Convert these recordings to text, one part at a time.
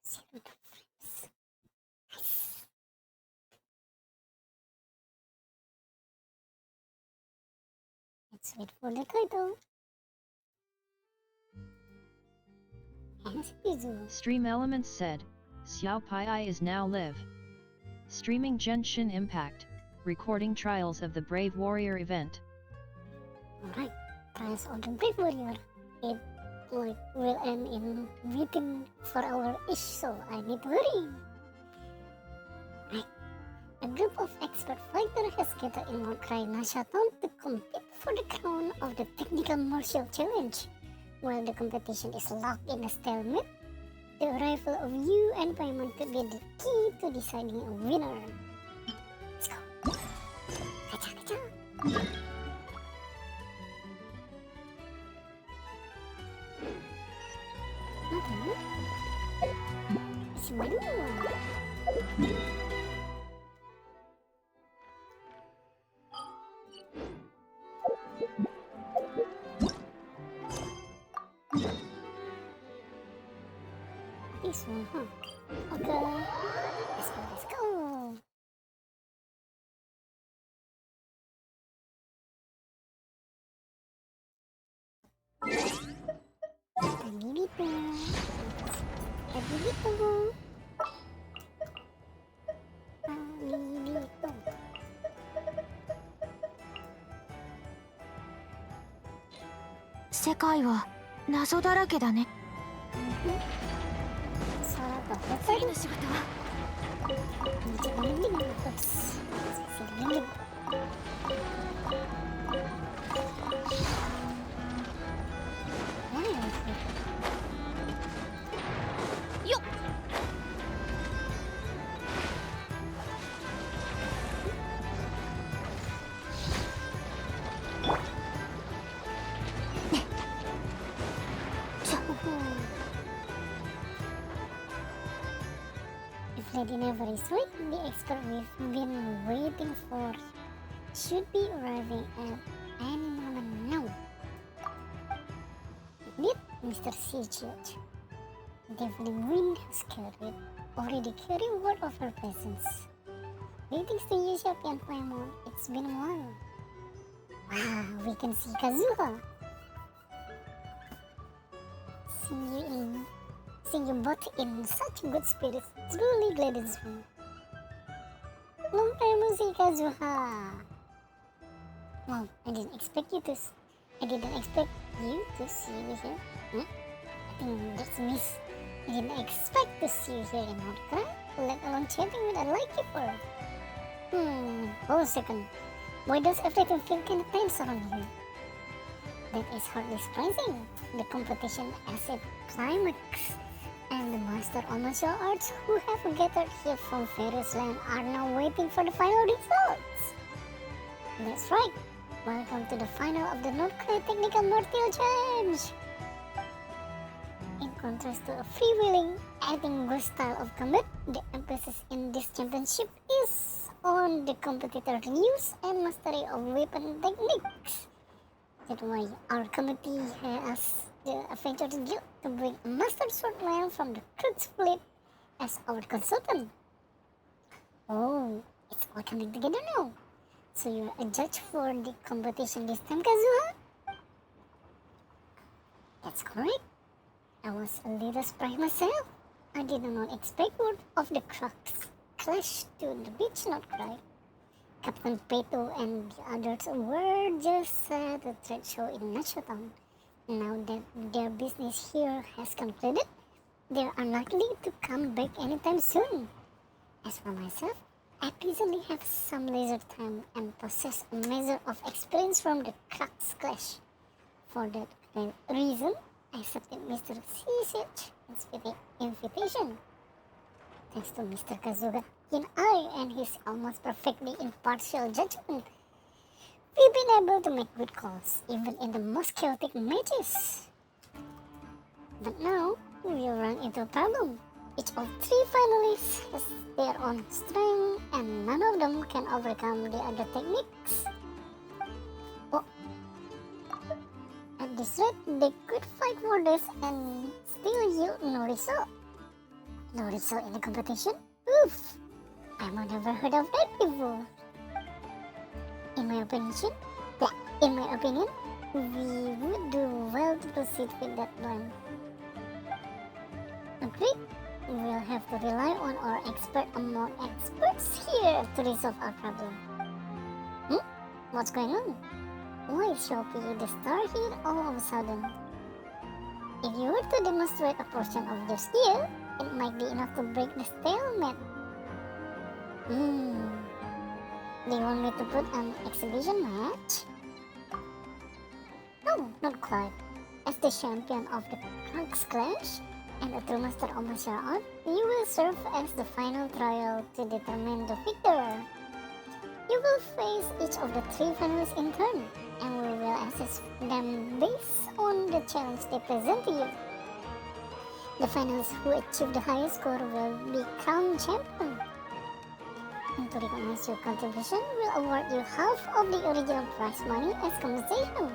Zero to frames. Nice. Let's wait for the title. Stream Elements said, Xiao Pai is now live. Streaming Genshin Impact, recording Trials of the Brave Warrior event. Alright, Trials of the Brave Warrior. It will end in within 4 hours-ish, so I need to hurry. Right. A group of expert fighters has gathered in Mount Cry Nashaton to compete for the crown of the Technical Martial Challenge. While the competition is locked in a stalemate, the arrival of Yu and Paimon could be the key to deciding a winner. Let's go. Kacha, kacha. Si berdua. This one, huh? Okay. Let's go, let's go. Tadi gitu. Tadi gitu. Tadi gitu. 世界は謎だらけだね。Suara toko 次 tadi. の仕事は Coba mending terus. Sini.よっ If Lady Never is right, the expert we've been waiting for should be arriving at any moment now. Indeed, Mr. Seageorge. Deafening wind has already carried word of her presence. Greetings to you, Shopee and Paimon. It's been a while. Wow, we can see Kazuha. Seeing you both in such good spirits truly gladdens me. Long time no see, Kazuha. Well, I didn't expect you to see me here. Huh? I think that's miss. I didn't expect to see you here in Outcry, let alone chatting with a like keeper. Hold a second. Why does everything feel kinda tense around here? That is hardly surprising. The competition as a climax, and the master of martial arts who have gathered here from various lands are now waiting for the final results. That's right. Welcome to the final of the North Korea Technical Martial Challenge. In contrast to a freewheeling, acting style of combat, the emphasis in this championship is on the competitor's use and mastery of weapon techniques. That's why our committee has the Avengers Guild to bring a master swordman from the Crux fleet as our consultant. Oh, it's all coming together now. So you're a judge for the competition this time, Kazuha? That's correct. I was a little surprised myself. I did not expect word of the clash to the beach not cry. Captain Peto and the others were just at a trade show in Nachotown. Now that their business here has concluded, they are unlikely to come back anytime soon. As for myself, I presently have some leisure time and possess a measure of experience from the Crux Clash. For that reason, I accepted Mr. Sishich's invitation. Thanks to Mr. Kazuga, keen eye, and his almost perfectly impartial judgment, we've been able to make good calls, even in the most chaotic matches. But now, we'll run into a problem. Each of 3 finalists has their own strength, and none of them can overcome the other techniques. Oh, at this rate, they could fight for this and still yield no result. No result in the competition? Oof! I've never heard of that before. In my opinion, we would do well to proceed with that plan. Agreed. We'll have to rely on our expert among experts here to resolve our problem. What's going on? Why is Shopee the star here all of a sudden? If you were to demonstrate a portion of your skill, it might be enough to break the stalemate. Do you want me to put an exhibition match? No, not quite. As the champion of the Crux Clash and a true master of martial art, you will serve as the final trial to determine the victor. You will face each of the 3 finalists in turn, and we will assess them based on the challenge they present to you. The finalists who achieve the highest score will be crowned champion. And to recognize your contribution, we'll award you half of the original prize money as compensation.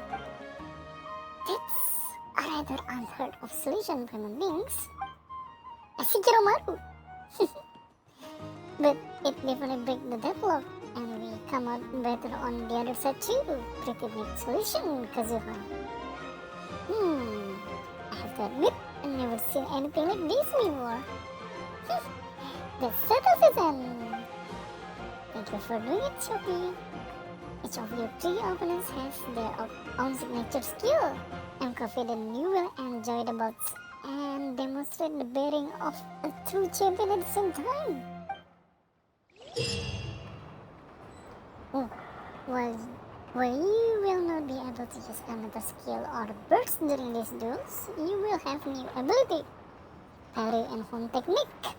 That's a rather unheard of solution for human beings. Sekiro Maru. But it definitely breaks the deadlock, and we come out better on the other side too. Pretty big solution, Kazuha. I have to admit, I've never seen anything like this before. That settles it then. Thank you for doing it, Shopee. Each of your 3 opponents has their own signature skill. I'm confident you will enjoy the bouts and demonstrate the bearing of a true champion at the same time. While you will not be able to use another skill or burst during these duels, you will have new ability, parry and home technique.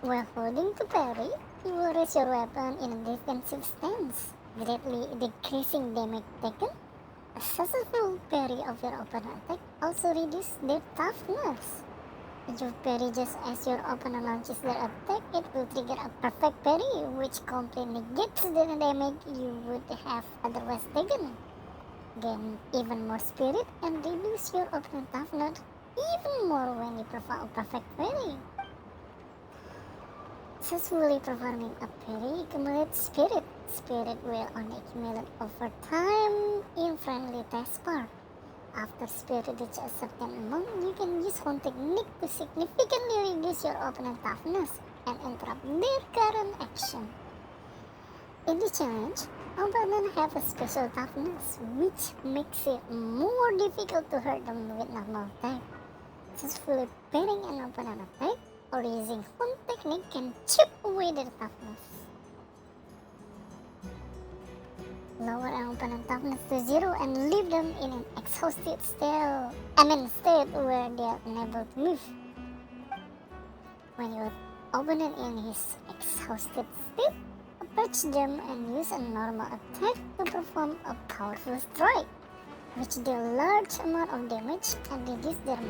While holding to parry, you will raise your weapon in a defensive stance, greatly decreasing damage taken. A successful parry of your opponent attack also reduces their toughness. If you parry just as your opponent launches their attack, it will trigger a perfect parry, which completely negates the damage you would have otherwise taken. Gain even more spirit and reduce your opponent's toughness even more when you perform a perfect parry. Successfully performing a parry accumulates spirit. Spirit will only accumulate over time in friendly taskbar. After spirit reaches a certain amount, you can use one technique to significantly reduce your opponent's toughness and interrupt their current action. In the challenge, opponents have a special toughness, which makes it more difficult to hurt them with normal attack. Successfully parrying an opponent attack or using one technique can chip away their toughness. Lower an opponent's toughness to 0 and leave them in an exhausted state where they are unable to move. When your opponent in his exhausted state, approach them and use a normal attack to perform a powerful strike, which deal large amount of damage and reduce their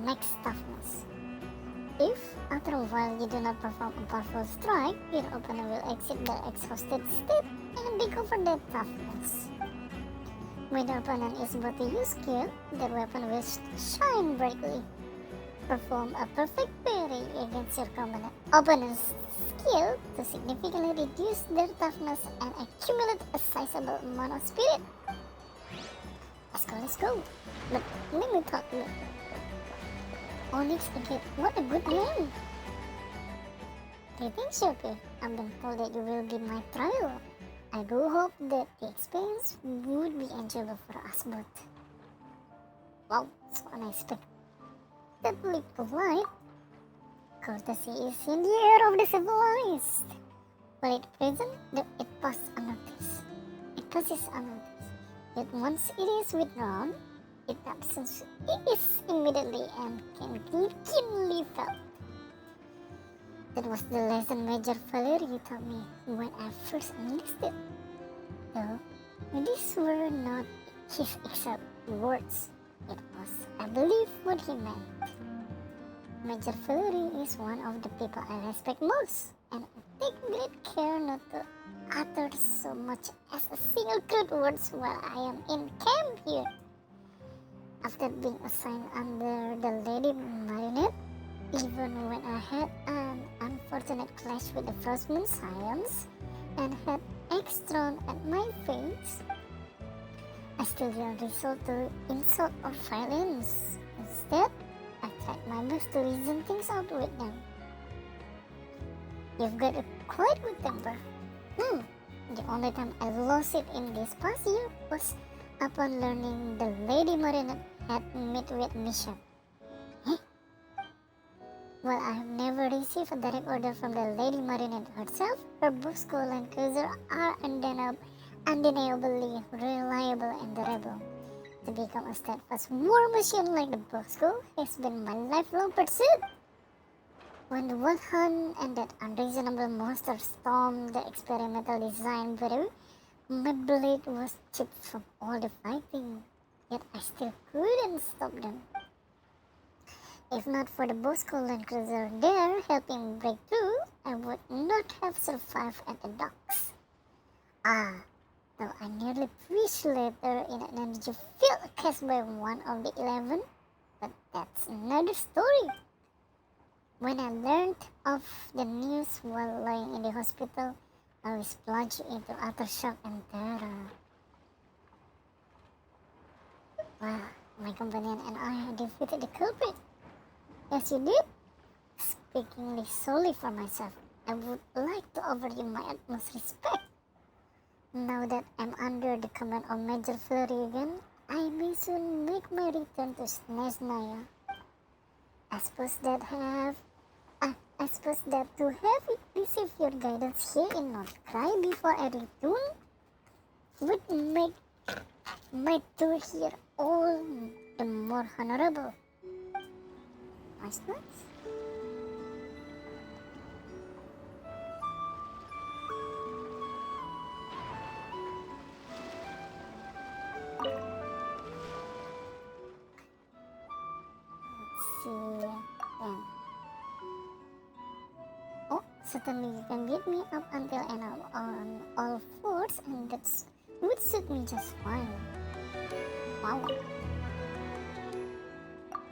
max toughness. If, after a while, you do not perform a powerful strike, your opponent will exit their exhausted state and recover their toughness. When the opponent is about to use skill, their weapon will shine brightly. Perform a perfect parry against your opponent's skill to significantly reduce their toughness and accumulate a sizable amount of spirit. Let's go. But let me talk to you. Onyx again, what a good name! Greetings, Shopee. I've been told that you will be my trial. I do hope that the experience would be enjoyable for us both. Wow, so unexpectedly polite. Courtesy is in the air of the civilized. But at present, it passes unnoticed. Yet once it is withdrawn, its absence is immediately and can be keenly felt. That was the lesson Major Valerie taught me when I first enlisted. Though these were not his exact words, it was, I believe, what he meant. Major Valerie is one of the people I respect most, and I take great care not to utter so much as a single crude words while I am in camp here. After being assigned under the Lady Marionette, Even when I had an unfortunate clash with the freshman science and had eggs thrown at my face, I still didn't resort to insult or violence. Instead, I tried my best to reason things out with them. You've got a quite good temper. The only time I lost it in this past year was upon learning the Lady Marinette had met with Misha. While I have never received a direct order from the Lady Marinette herself, her Bosco Land Cruiser are undeniably reliable and durable. To become a steadfast war machine like the Bosco has been my lifelong pursuit. When the Wild Hunt and that unreasonable monster stormed the experimental design battery, my blade was chipped from all the fighting, yet I still couldn't stop them. If not for the Bosco Land Cruiser there helping break through, I would not have survived at the docks. Though I nearly perished later in an energy-filled case by one of the 11, but that's another story. When I learned of the news while lying in the hospital, I was plunged into utter shock and terror. Well, my companion and I defeated the culprit. Yes, you did. Speaking solely for myself, I would like to offer you my utmost respect. Now that I'm under the command of Major Flurry again, I may soon make my return to Snezhnaya. I suppose that to have received your guidance here in North Cry before I return would make my tour here all the more honorable. Nice. See then. Oh, certainly you can get me up until and on all fours, and that would suit me just fine. Wow.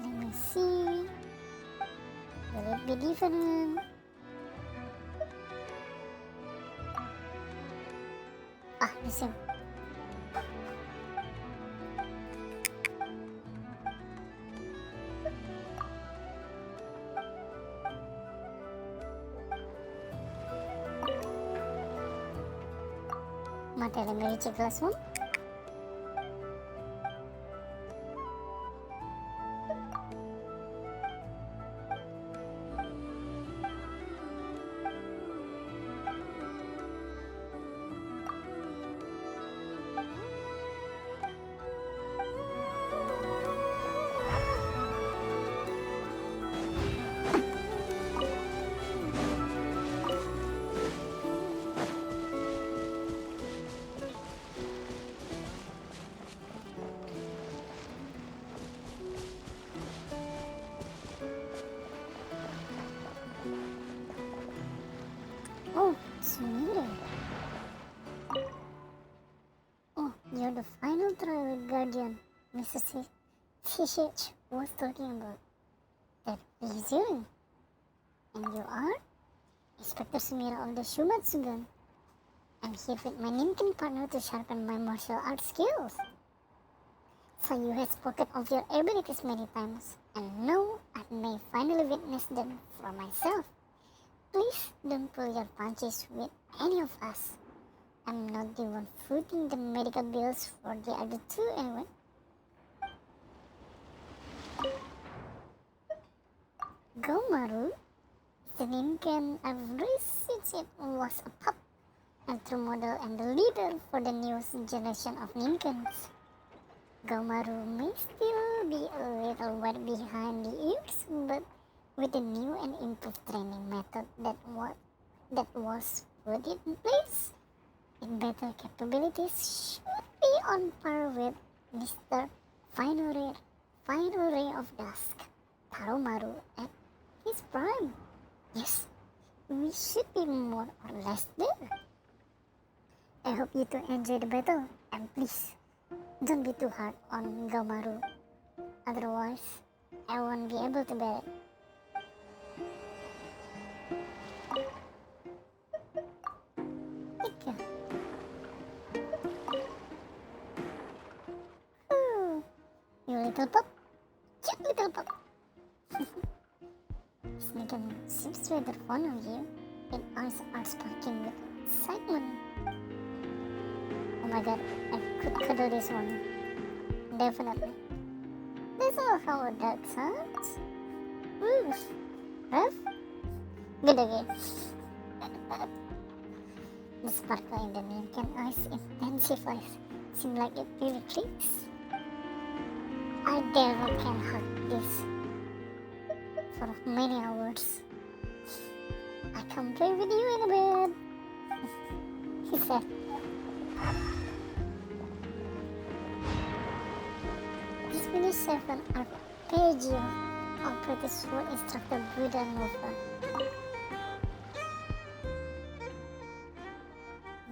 Let me see. Will it be different? The same. Mate, let me recheck last one. Oh, Sumire. Oh, you're the final trial guardian Mrs. Fishich was talking about. That is you. And you are? Inspector Sumira of the Shumatsugan. I'm here with my Ninken partner to sharpen my martial arts skills. So you have spoken of your abilities many times, and now I may finally witness them for myself. Please don't pull your punches with any of us. I'm not the one footing the medical bills for the other two anyway. Gomaru, the Ninken I've raised since it was a pup, and true model and the leader for the newest generation of Ninkens. Gomaru may still be a little wet behind the ears, but with the new and improved training method that was put in place, its better capabilities should be on par with Mr. Final Ray of Dusk, Taromaru, at his prime. Yes, we should be more or less there. I hope you two enjoy the battle, and please, don't be too hard on Gomaru. Otherwise, I won't be able to bear it. Ika. Ooh, you little pup. Cute little pup. Sneaker seems rather fond of you. Its eyes are sparkling with excitement. Oh my god, I could cuddle this one. Definitely. That's not how a dog sounds. Woo! Rough? Good again. The sparkle in the neon eyes intensifies. Seems like it really clicks. I never can hug this for many hours. I can play with you in a bed, he said. This mini 7 arpeggio of British sword instructor Buddha Nova.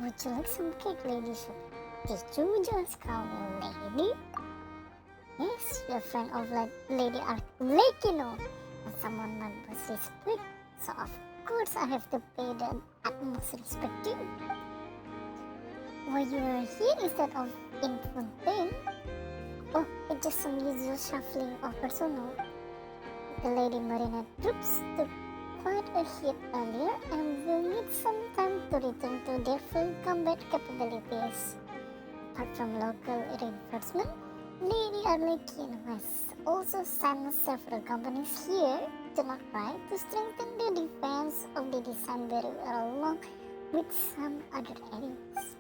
Would you like some cake, Lady Shu? Did you just call me lady? Yes, you're a friend of Lady Arlecchino, and someone my boss respect, so of course I have to pay the utmost respect too. Why you are here instead of in Fontaine? Oh, it's just some usual shuffling of personnel. The Lady Marina troops took quite a hit earlier and will need some time to return to their full combat capabilities. Apart from local reinforcement, Lady Arlecchino has also sent several companies here to Northride to strengthen the defense of the Design Barrier along with some other areas.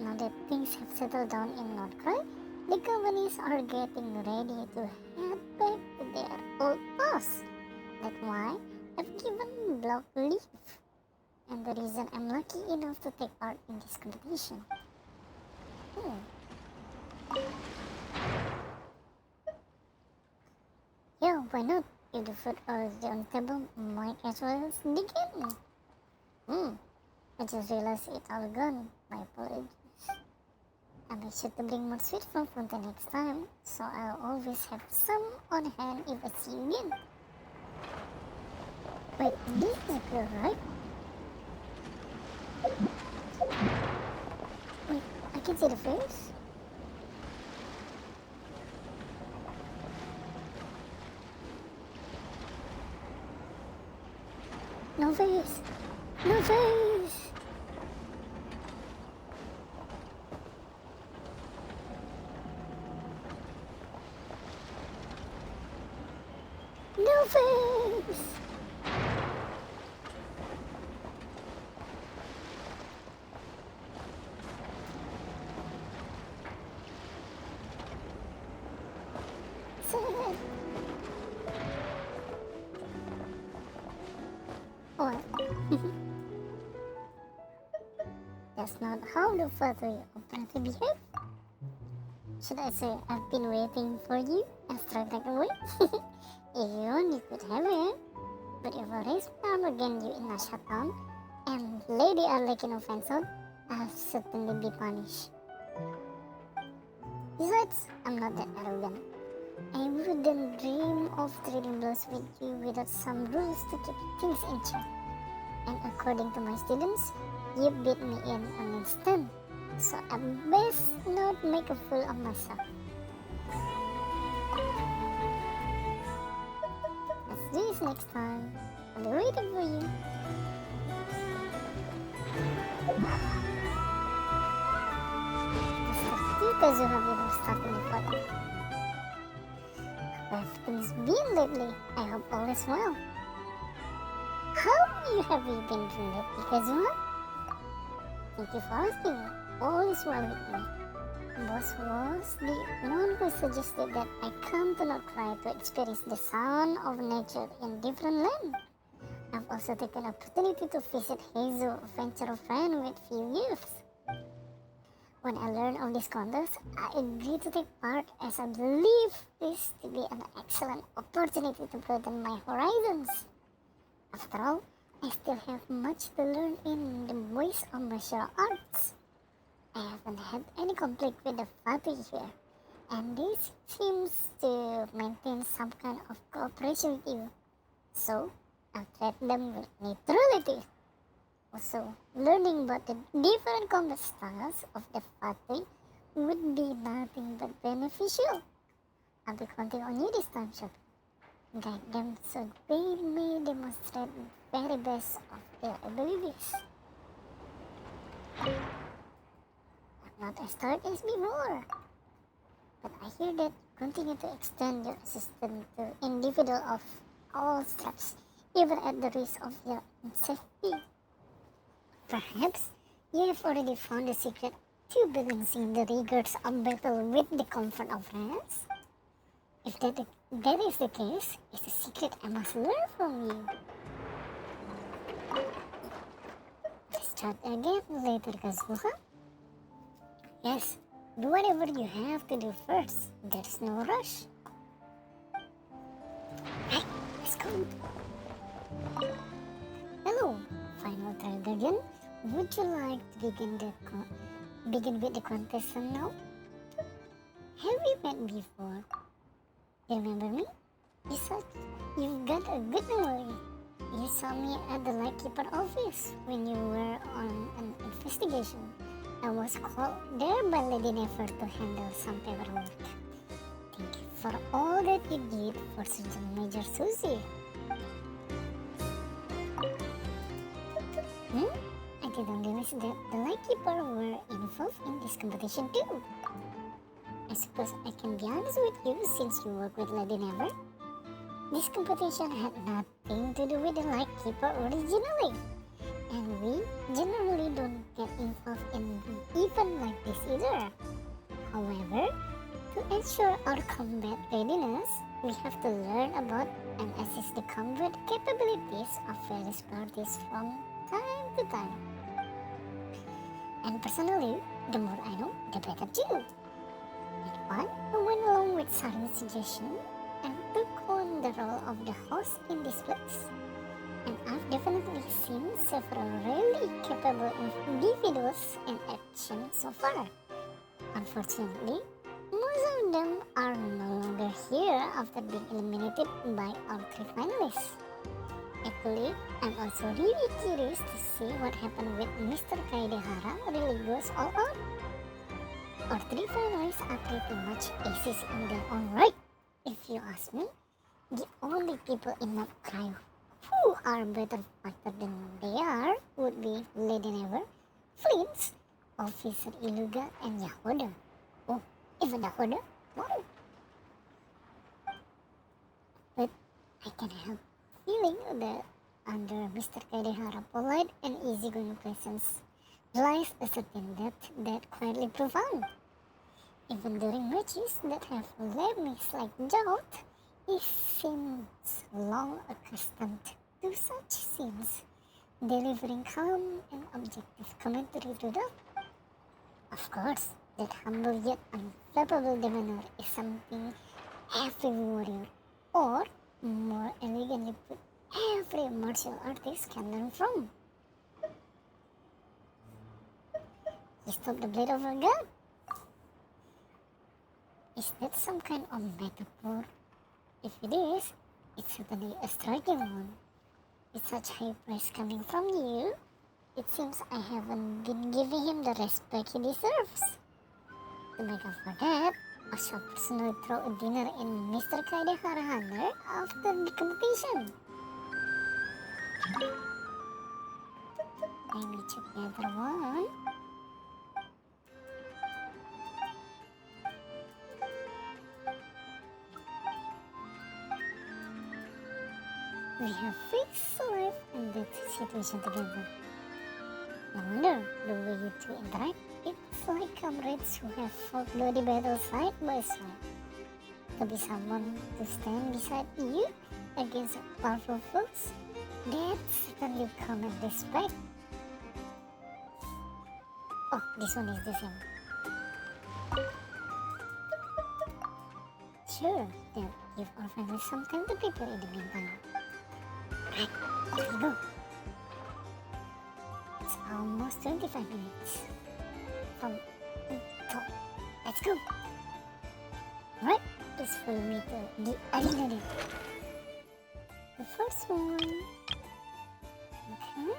Now that things have settled down in Northride, the companies are getting ready to head back to their old posts. That's why I've given Block leave, and the reason I'm lucky enough to take part in this competition. Yeah, why not? If the food already on the table, might as well dig in. I just realized it's all gone. My apologies. I'll be sure to bring more sweet from Fontaine next time, so I'll always have some on hand if I see you again. Wait, this is girl, right? Wait, I can see the face. No face! No face! No face! Sad. What? That's not how the father operator behave. Should I say I've been waiting for you and strike that away? If you want, you could have it. But if I raise my arm against you in a shutdown and Lady Arlecchino finds out, I'll certainly be punished. Besides, I'm not that arrogant. I wouldn't dream of trading blows with you without some rules to keep things in check. And according to my students, you beat me in an instant. So I best not make a fool of myself. Let's do this next time. I'll be waiting for you. Mr. Kazuha before starting the fight. How have things been lately? I hope all is well. How have you been doing lately, Kazuha? Thank you for asking. All is well with me. Boss was the one who suggested that I come to Northride to experience the sound of nature in different land. I've also taken opportunity to visit Hazel, a venture friend with few youths. When I learned of this contest, I agreed to take part as I believe this to be an excellent opportunity to broaden my horizons. After all, I still have much to learn in the ways of martial arts. I haven't had any conflict with the Fatih here, and this seems to maintain some kind of cooperation with you. So, I'll treat them with neutrality. Also, learning about the different combat styles of the Fatih would be nothing but beneficial. I'll be counting on you this time, Shop. Guide them so they may demonstrate the very best of their abilities. I'm not as tired as before, but I hear that continue to extend your assistance to individual of all steps, even at the risk of your own safety. Perhaps you have already found the secret to balancing the rigors of battle with the comfort of rest. If that is the case, it's a secret I must learn from you. Let's chat again later, Kazuha. Yes, do whatever you have to do first. There's no rush. Right, let's go. Hello, final trial guardian. Would you like to begin with the contestant now? Have we met before? You remember me? You've got a good memory. You saw me at the Lightkeeper office when you were on an investigation. I was called there by Lady Nefer to handle some paperwork. Thank you for all that you did for Sergeant Major Susie. I didn't realize that the Lightkeeper were involved in this competition too. I suppose I can be honest with you since you work with Lady Never. This competition had nothing to do with the Lightkeeper originally. And we generally don't get involved in events like this either. However, to ensure our combat readiness, we have to learn about and assess the combat capabilities of various parties from time to time. And personally, the more I know, the better too. But I went along with Saru's suggestion and took on the role of the host in this place. And I've definitely seen several really capable individuals in action so far. Unfortunately, most of them are no longer here after being eliminated by our 3 finalists. Actually, I'm also really curious to see what happened with Mr. Kaedehara really goes all out. Our 3 finalists are pretty much aces in their own right. If you ask me, the only people in Mount Cryo who are better fighter than they are would be Lady Never, Flint, Officer Iluga, and Yahoda. Oh, even Yahoda? Wow! But I can't help feeling that under Mr. Kaedehara's polite and easygoing presence lies a certain depth that quietly profound. Even during matches that have left me like jolt, he seems long accustomed to such scenes, delivering calm and objective commentary to them. Of course, that humble yet unflappable demeanor is something every warrior, or more elegantly put, every martial artist can learn from. He stopped the blade of a gun. Is that some kind of metaphor? If it is, it's certainly a striking one. With such high praise coming from you, it seems I haven't been giving him the respect he deserves. To make up for that, I shall personally throw a dinner in Mr. Kaedehara honor after the competition. Let me check the other one. We have fixed life and death situation together. No wonder the way you two interact, it's like comrades who have fought bloody battles side by side. To be someone to stand beside you against powerful foes, that's certainly common respect. Oh, this one is the same. Sure, then give our family some time to prepare in the meantime. Right, here we go. It's almost 25 minutes from the top. Let's go. Right, please follow me to the arena. The first one. Okay.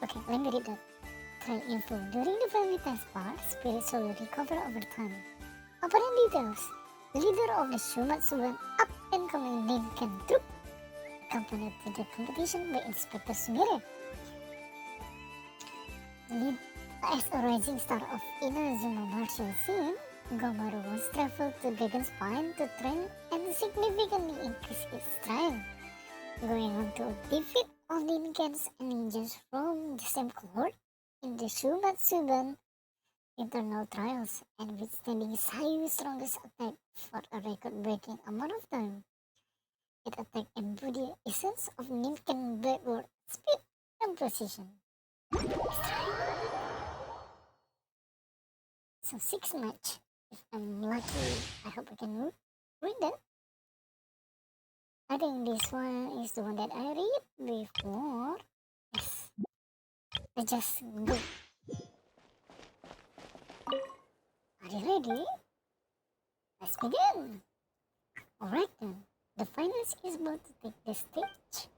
Okay, let me read that. Trial info. During the family test part, Spirit slowly recover over time. Opponent details. Leader of the Shumatsuban up and coming Ninken troop. Accompanied to the competition by Inspector Sumire. Lead as a rising star of Inazuma martial scene, Gomaru once traveled to Dragonspine to train and significantly increase its strength, going on to defeat all Ninkens and ninjas from the same cohort in the Shumatsuban internal trials and withstanding Sayu's strongest attack for a record-breaking amount of time. It attack embodied essence of Ninken backward speed and precision. So 6 match. If I'm lucky, I hope I can win that. I think this one is the one that I read before. Yes. Let's just go. Are you ready? Let's begin. Alright then. The finals is about to take the stage.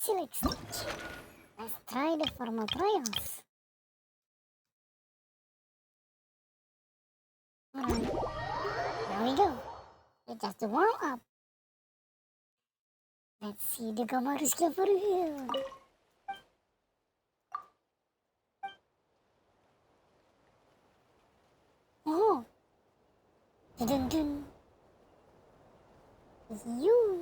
Select stage. Let's try the formal trials. Alright, here we go. It's just the warm up. Let's see the Gomaru skill for real. Oh! Dun dun. You.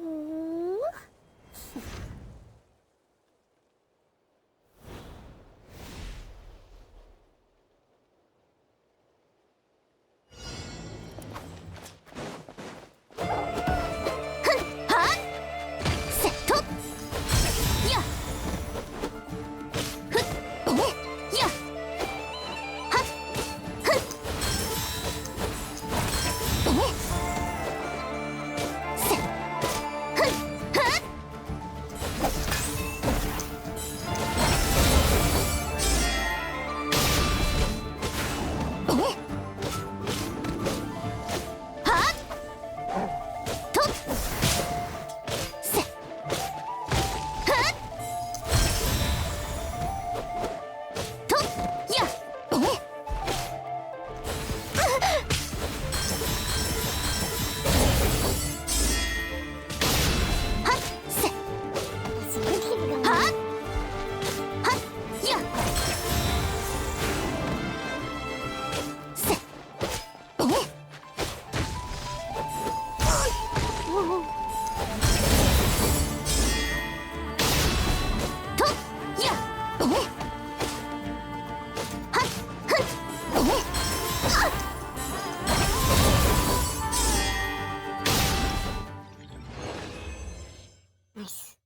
Nice.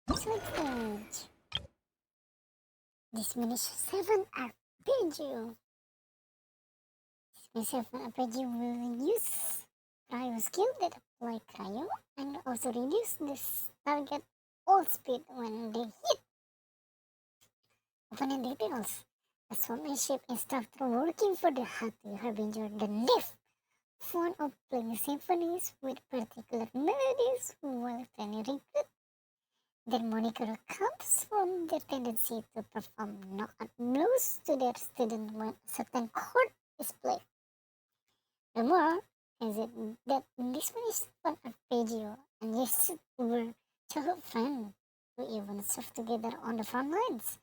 Select stage. Diminish 7 arpeggio. Dismiss 7 arpeggio will use cryo skill that apply cryo and also reduce the target all speed when they hit. Opponent details. A swordmanship instructor working for the Hatu Harbinger the Lift. Fond of playing symphonies with particular melodies while training recruit. Their moniker comes from their tendency to perform knockout blows to their students when a certain chord is played. Furthermore, is it that this one is an arpeggio and yes, we were childhood friends who even served together on the front lines.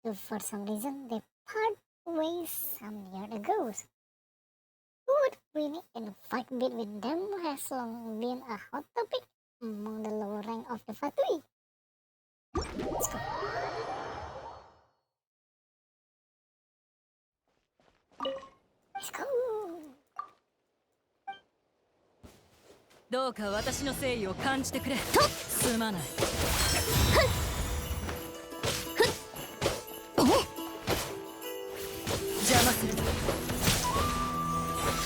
So for some reason they part ways some years ago. Who would win in a fight between them has long been a hot topic among the lower rank of the Fatui. Let's go. Let's go. どうか私の誠意を感じてくれ。すまない。邪魔するぞ。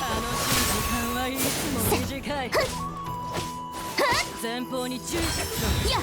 楽しい時間はいつも短い。前方に注意しろ。やっ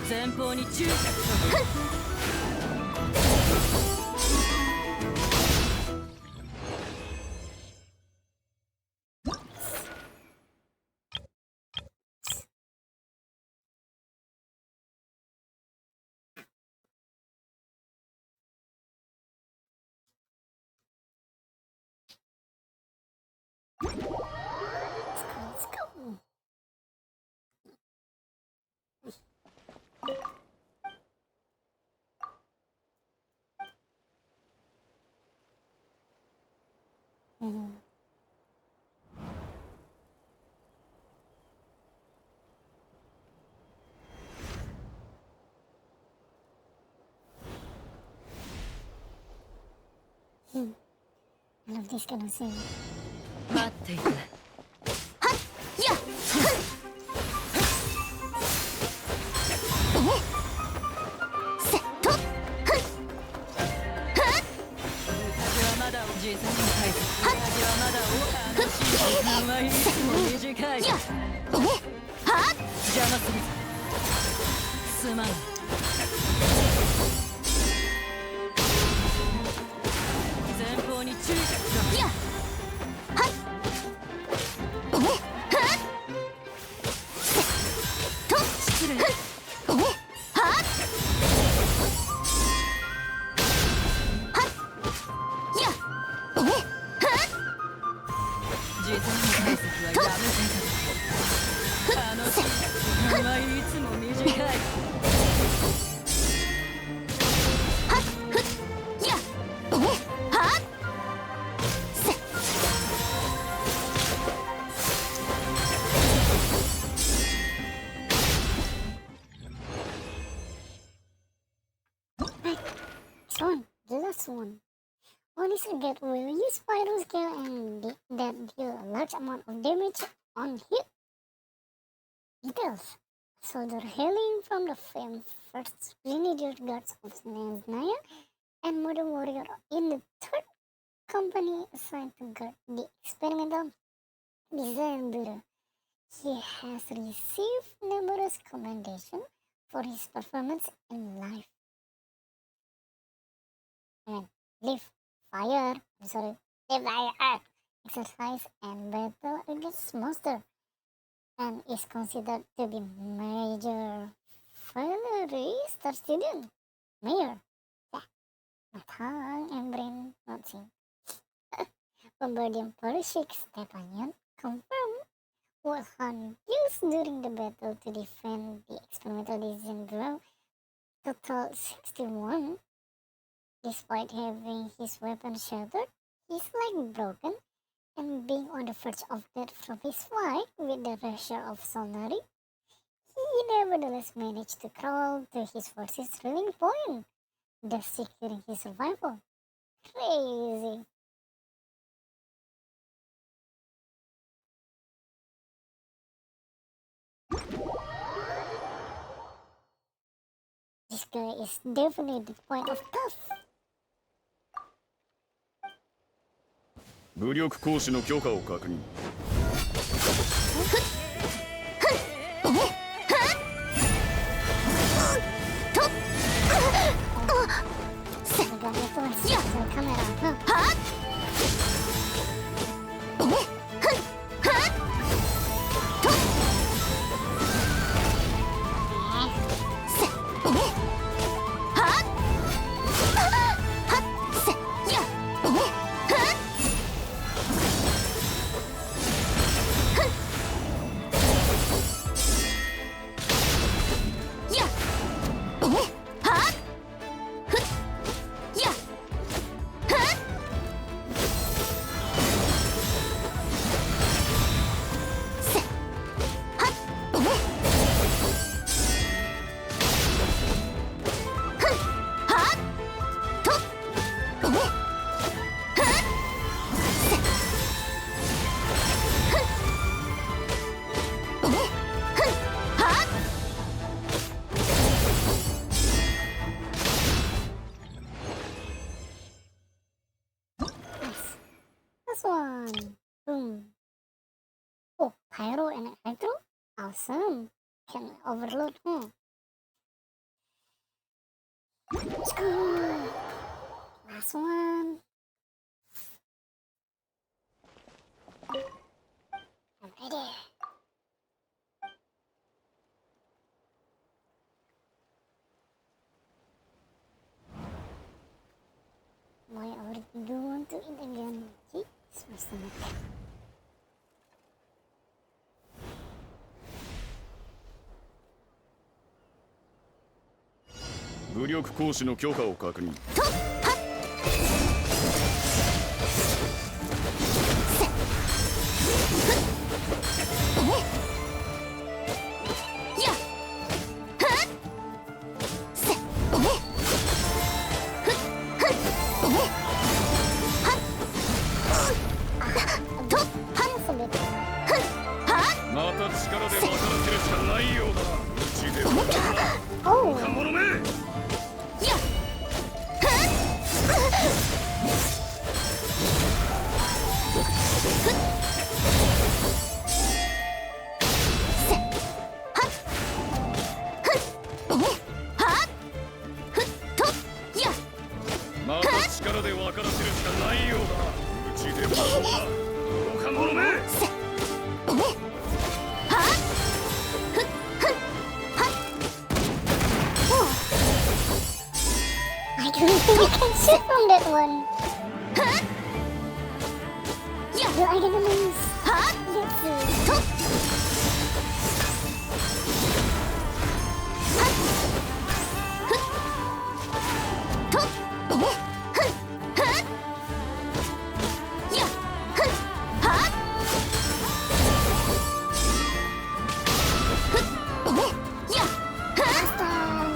前方に注意しろ。Let's go. Mhm. I love this kind of scene. 待っていて。実に大切。はまだ楽しい時間はいつも短い。邪魔するぞ。すまない。前方に注意しろ。失礼。The last one. Only get will use spiral scale and that deal a large amount of damage on hit. Details. Soldier hailing from the famed first Grenadier Guards of Naya and Modern Warrior in the third company assigned to guard the experimental design bureau. He has received numerous commendations for his performance in life. And live fire exercise and battle against monster and is considered to be major Valerie star student. Mayor. Yeah. My tongue and brain not seen. Bombardier Poroshyk Stepanian confirmed what Han used during the battle to defend the experimental design bureau. Total 61. Despite having his weapon shattered, his leg broken, and being on the verge of death from his fight with the Russia of Solnari, he nevertheless managed to crawl to his force's rallying point, thus securing his survival. Crazy. This guy is definitely the point of tough. 武力行使の許可を確認。Ganito es el camera, ¿no? This one. Boom. Oh, pyro and electro? Awesome. Can overload, huh? Let's go. Last one. I'm ready. Why I do want to eat again? Jeez, my stomach.武力行使の許可を確認。また力で分からせるしかないようだ。うちでも若者め。また力で分からせるしかないようだ。うちでも若者め。I don't think we can shoot from that one. Your enemies. Let's see. Last time.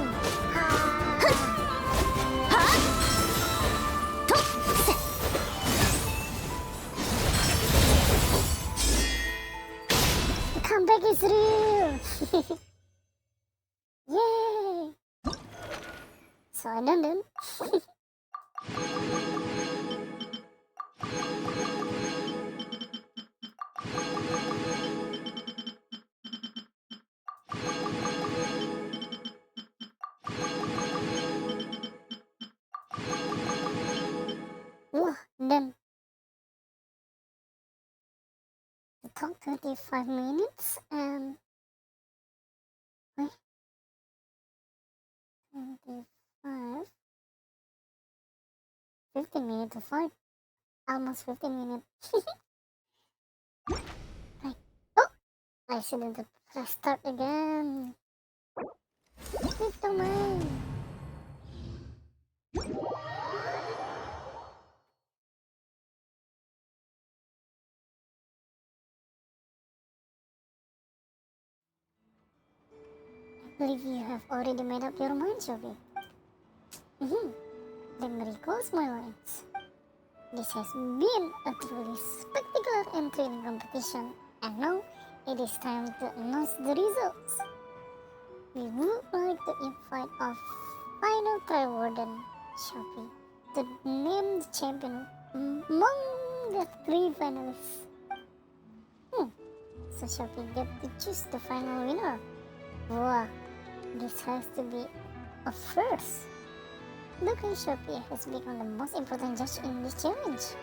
The comeback is real. Yay! So I done them. Done. It took 35 minutes and 25 15 minutes to fight. Almost 15 minutes. Right. Oh! I shouldn't have pressed start again. Ito man. I believe you have already made up your mind, Shelby. Then recalls my lines. This has been a truly spectacular and thrilling competition, and now it is time to announce the results. We would like to invite our final trial warden, Shelby, to name the champion among the 3 finalists. So Shopee get to choose the final winner. Wow, this has to be a first. Looking Shopee has become the most important judge in this challenge.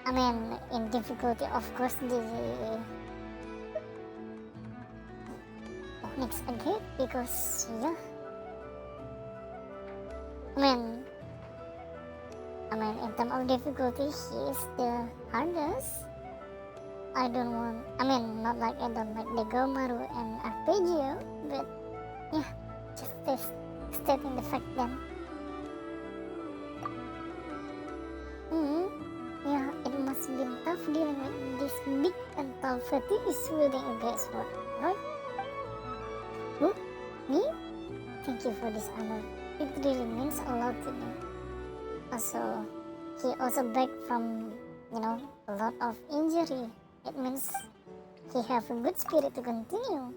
I mean, in difficulty, of course, the Onyx agreed because, yeah. I mean, in terms of difficulty, he is the hardest. I don't want, not like I don't like the Gomaru and Arpeggio, but yeah, just stating the fact then. Yeah, it must be tough dealing with this big and tall fetish wielding a great sword, right? Who? Me? Thank you for this honor. It really means a lot to me. Also, he also begged from, a lot of injury. It means he have a good spirit to continue.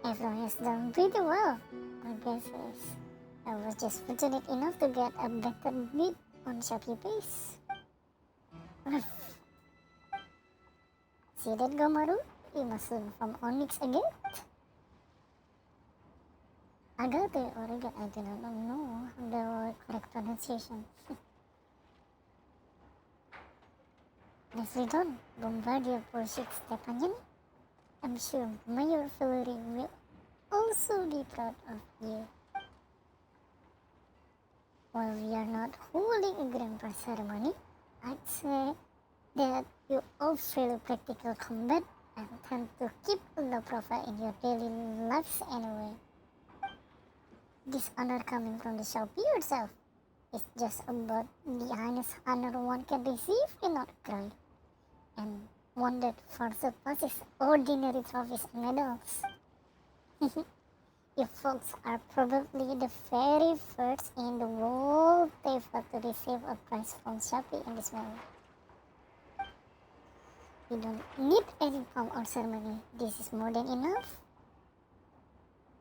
Everyone has done pretty well. My guess is I was just fortunate enough to get a better bid on Shopee Pace. See that, Gomaru? You must learn from Onyx again. Agate or Agate, I do not know the correct pronunciation. Nicely done, Bombardier Pursuit Stepanyan. I'm sure Mayor Fillory will also be proud of you. While we are not holding a grand prize ceremony, I'd say that you all fail practical combat and tend to keep a low profile in your daily lives anyway. This honor coming from the Shopee yourself is just about the highest honor one can receive in North Cry, and one that far surpasses ordinary trophies and medals. You folks are probably the very first in the world ever to receive a prize from Shopee in this manner. You don't need any pomp or ceremony. This is more than enough.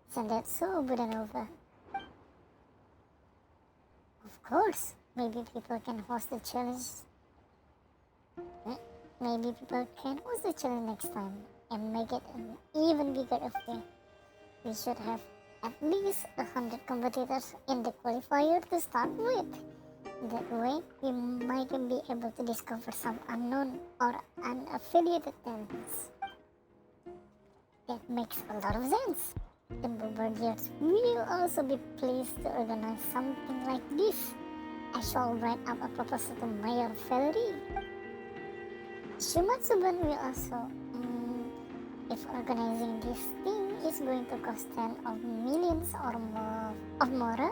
Send that so Budanova. Of course, maybe people can host the challenge. Maybe people can host the challenge next time and make it an even bigger affair. We should have at least 100 competitors in the qualifier to start with. That way, we might be able to discover some unknown or unaffiliated talents. That makes a lot of sense. The Bombardiers will also be pleased to organize something like this. I shall write up a proposal to Mayor Valerie. Shumatsuban will also, if organizing this thing is going to cost tens of millions or more,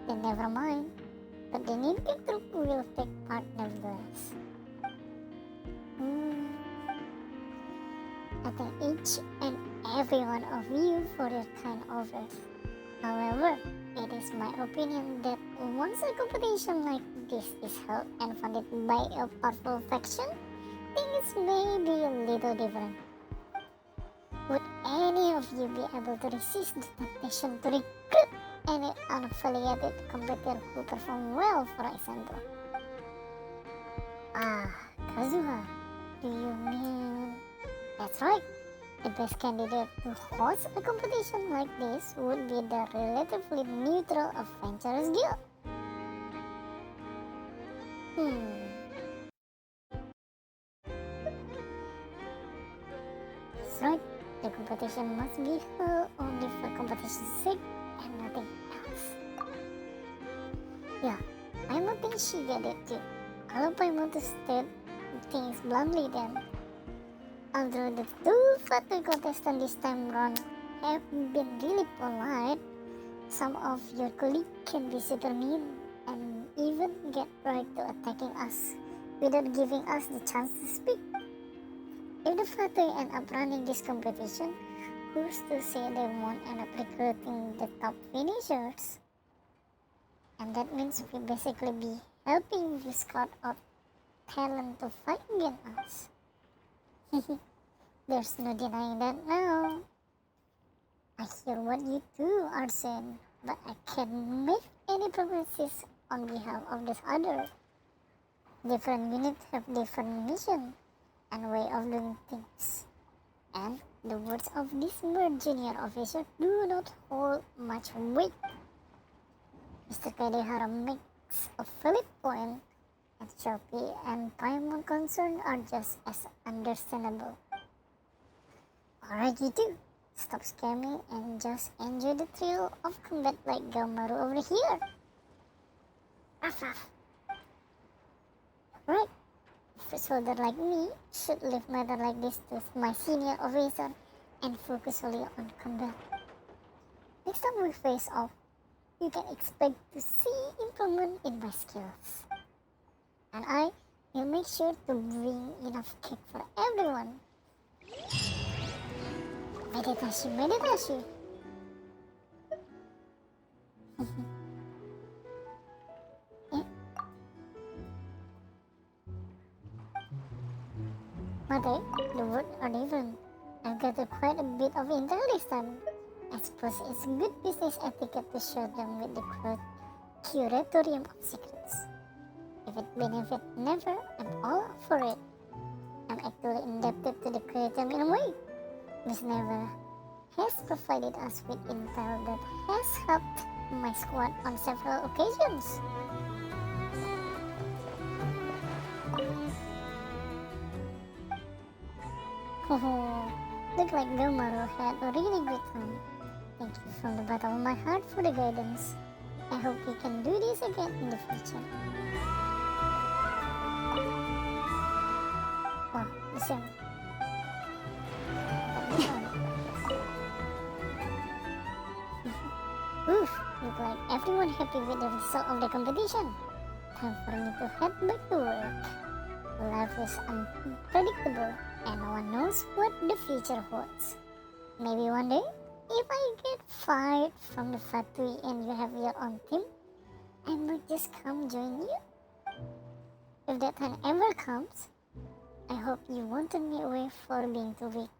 then never mind. But the Ninja group will take part nevertheless. I thank each and every one of you for your kind offers. However, it is my opinion that once a competition like this is held and funded by a powerful faction, things may be a little different. Would any of you be able to resist the temptation to recruit any unaffiliated competitor who perform well for example? Kazuha, do you mean... That's right. The best candidate to host a competition like this would be the relatively neutral Adventurers Guild. That's right. The competition must be held only for competition's sake and nothing else. Yeah, Paimon thinks she get it too. Kalau Paimon to state things bluntly then, although the two flutter contestants this time round have been really polite, some of your colleagues can be super mean and even get right to attacking us without giving us the chance to speak. If the flutter end up running this competition, who's to say they won't end up recruiting the top finishers? And that means we basically be helping you scout out talent to fight against us. There's no denying that now. I hear what you do, Arsene, but I can't make any promises on behalf of this other. Different units have different mission and way of doing things. And the words of this mere junior officer do not hold much weight. Mr. Kadehara makes a valid point, and Shopee and Paimon concern are just as understandable. Alright, you two, stop scamming and just enjoy the thrill of combat like Galmaru over here. Ruff ruff. Right, a soldier like me should leave matter like this to my senior officer and focus solely on combat. Next time we face off, you can expect to see improvement in my skills. And I will make sure to bring enough cake for everyone. Meditashi, meditashi. Mate, the words are different. I've gathered quite a bit of intel this time. I suppose it's good business etiquette to share them with the curatorium of secrets. If it benefits never, I'm all up for it. I'm actually indebted to the curatorium in a way. Miss Never has provided us with intel that has helped my squad on several occasions. Look like Gomaru had a really good time. Thank you from the bottom of my heart for the guidance. I hope we can do this again in the future. Wow, the same. Oof, look like everyone happy with the result of the competition. Time for me to head back to work. Life is unpredictable and no one knows what the future holds. Maybe one day, if I get fired from the factory and you have your own team, I might just come join you. If that time ever comes, I hope you won't turn me away for being too weak.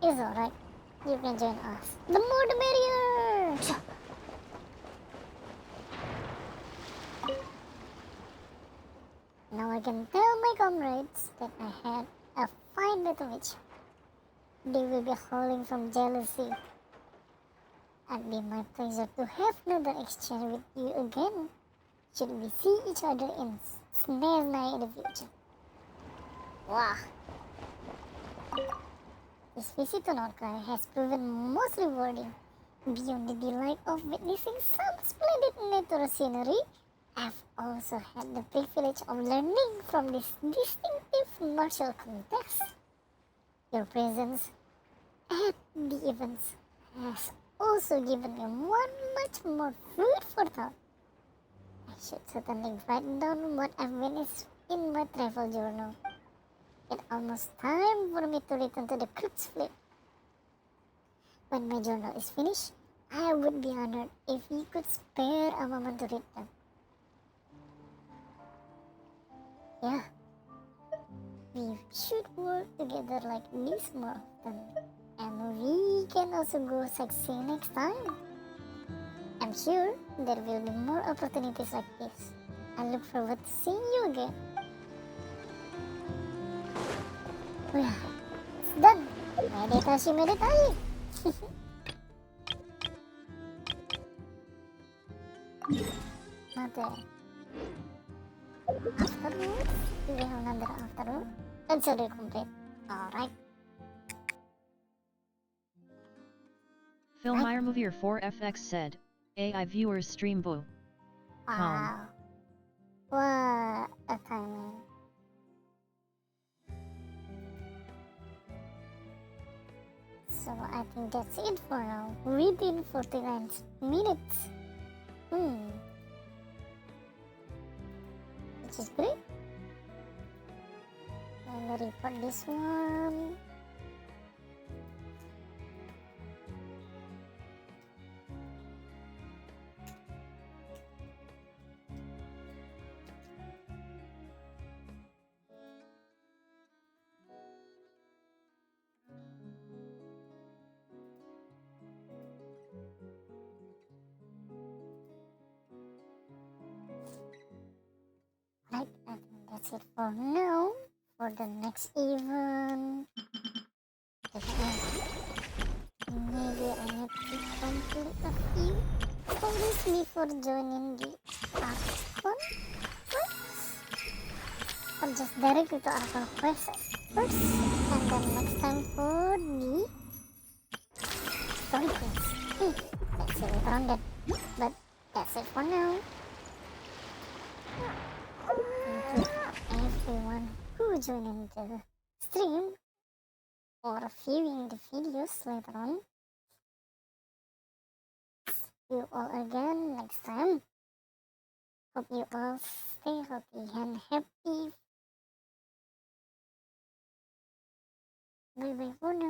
It's alright. You can join us. The more the merrier! Now I can tell my comrades that I had a fine battle with you. They will be howling from jealousy. It'd be my pleasure to have another exchange with you again, should we see each other in Snare Night in the future. Wow! This visit to Norkai has proven most rewarding. Beyond the delight of witnessing some splendid natural scenery, I've also had the privilege of learning from this distinctive martial contest. Your presence at the events has also given me one much more food for thought. I should certainly write down what I've witnessed in my travel journal. It's almost time for me to return to the Crux Fleet. When my journal is finished, I would be honored if you could spare a moment to read them. Yeah, we should work together like this more often. And we can also go sightseeing next time. I'm sure there will be more opportunities like this. I look forward to seeing you again. Well, it's done. Meditashi, meditashi. Mate. Afterwards, we have another afternoon. Consider complete. Alright. Filmire Movie 4FX said, AI viewers stream boo. Wow. What a timing. So I think that's it for now. Within 49 minutes. Which is great. And the report this one. that's it for now. For the next event, maybe I need to complete a few stories before joining the Archon quest, or just directly to Archon quest first, and then next time for the story quest. Let's see later on that. But that's it for now. Thank you everyone who joined in the stream or viewing the videos later on. See you all again next time. Hope you all stay healthy and happy. Bye bye for now.